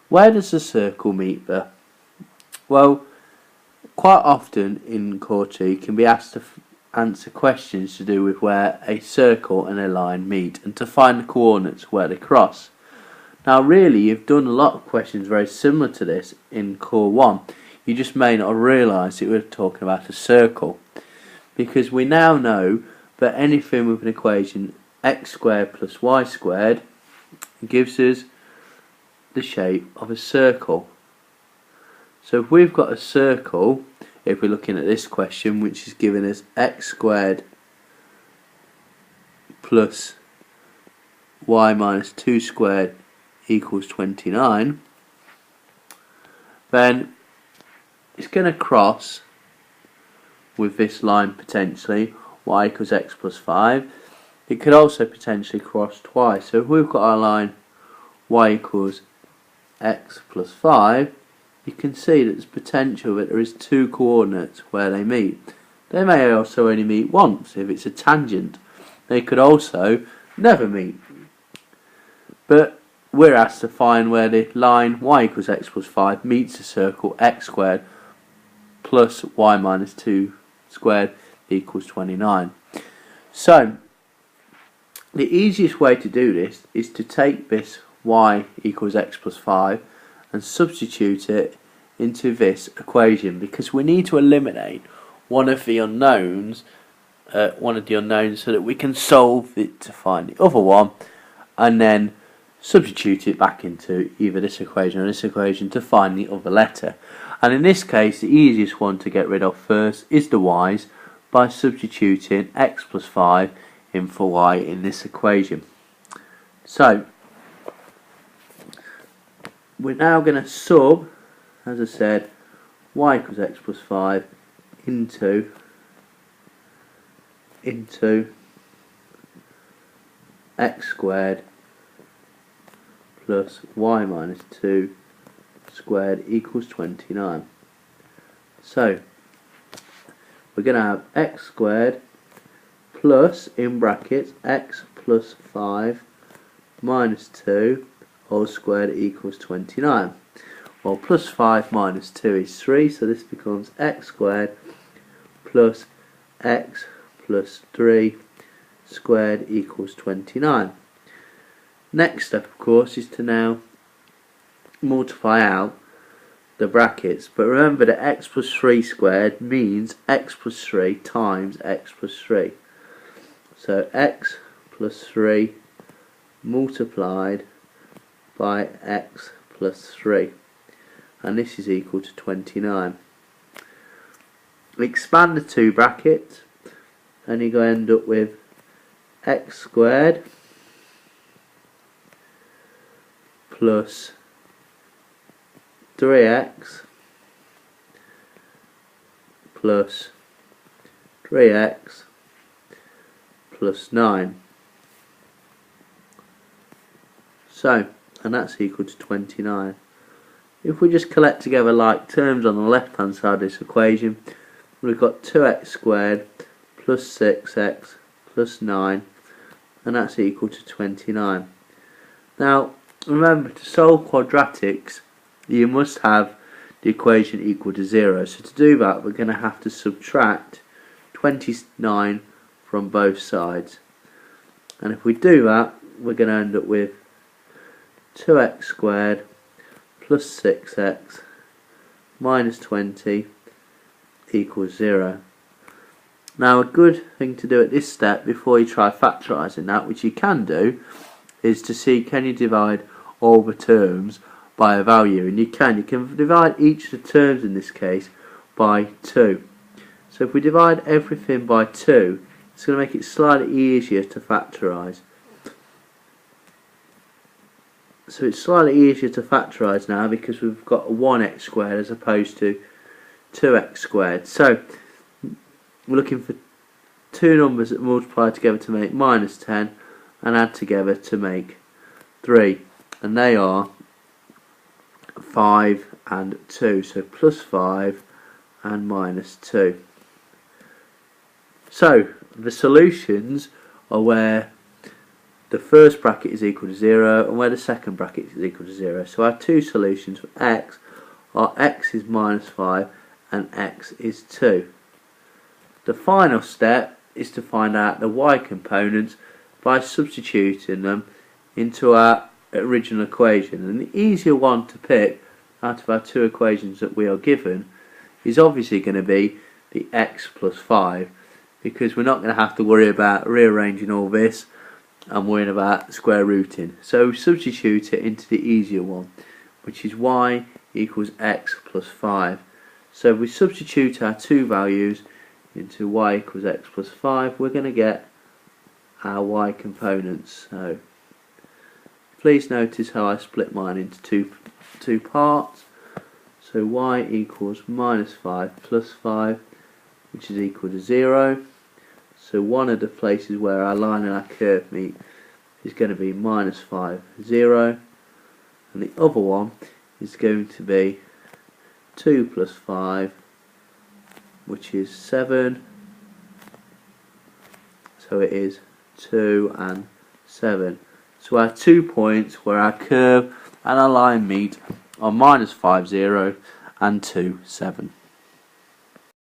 Where does the circle meet the? Well, quite often in Core 2 you can be asked to answer questions to do with where a circle and a line meet and to find the coordinates where they cross. Now really you've done a lot of questions very similar to this in Core 1. You just may not have realised that we're talking about a circle, because we now know that anything with an equation x squared plus y squared gives us the shape of a circle. So if we've got a circle, if we're looking at this question, which is giving us x squared plus y minus 2 squared equals 29, then it's going to cross with this line potentially, y equals x plus 5. It could also potentially cross twice. So if we've got our line y equals x plus 5, you can see that there's potential that there is two coordinates where they meet. They may also only meet once if it's a tangent. They could also never meet. But we're asked to find where the line y equals x plus 5 meets the circle x squared plus y minus 2 squared equals 29. So the easiest way to do this is to take this y equals x plus 5 and substitute it into this equation, because we need to eliminate one of the unknowns so that we can solve it to find the other one, and then substitute it back into either this equation or this equation to find the other letter. And in this case the easiest one to get rid of first is the y's, by substituting x plus 5 in for y in this equation. So we're now going to sub, as I said, y equals x plus 5 into x squared plus y minus 2 squared equals 29. So we're going to have x squared plus, in brackets, x plus 5 minus 2 all squared equals 29. Well, plus 5 minus 2 is 3, so this becomes x squared plus x plus 3 squared equals 29. Next step, of course, is to now multiply out the brackets, but remember that x plus 3 squared means x plus 3 times x plus 3. So x plus 3 multiplied by x plus 3, and this is equal to 29. Expand the two brackets and you're going to end up with x squared plus 3x plus 3x plus 9. So, and that's equal to 29. If we just collect together like terms on the left hand side of this equation, we've got 2x squared plus 6x plus 9, and that's equal to 29. Now remember, to solve quadratics you must have the equation equal to 0, so to do that we're going to have to subtract 29 from both sides, and if we do that we're going to end up with 2x squared plus 6x minus 20 equals 0. Now a good thing to do at this step before you try factorising that, which you can do, is to see can you divide all the terms by a value, and you can divide each of the terms in this case by 2. So if we divide everything by 2, it's going to make it slightly easier to factorise. So it's slightly easier to factorise now because we've got 1x squared as opposed to 2x squared. So we're looking for two numbers that multiply together to make minus 10 and add together to make 3, and they are 5 and 2, so plus 5 and minus 2. So the solutions are where the first bracket is equal to 0 and where the second bracket is equal to 0. So our two solutions for x are x is minus 5 and x is 2. The final step is to find out the y components by substituting them into our original equation. And the easier one to pick out of our two equations that we are given is obviously going to be the x plus 5, because we're not going to have to worry about rearranging all this and worrying about square rooting. So we substitute it into the easier one, which is y equals x plus 5. So if we substitute our two values into y equals x plus 5, we're going to get our y components. So please notice how I split mine into two parts. So y equals minus 5 plus 5, which is equal to 0. So one of the places where our line and our curve meet is going to be minus 5, 0. And the other one is going to be 2 plus 5, which is 7. So it is 2 and 7. So our 2 points where our curve and our line meet are minus 5, 0 and 2, 7.